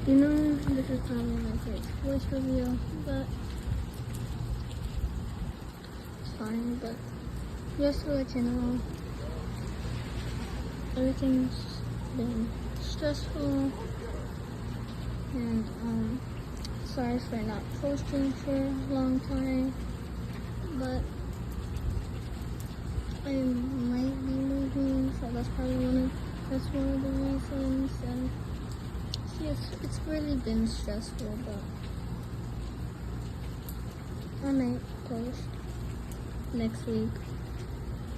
You know, this is probably my first voice review, but it's fine. But just to let you know, everything's been stressful, and sorry for not posting for a long time, but I might be moving, so that's one of the reasons. And see, it's really been stressful, but I might post next week.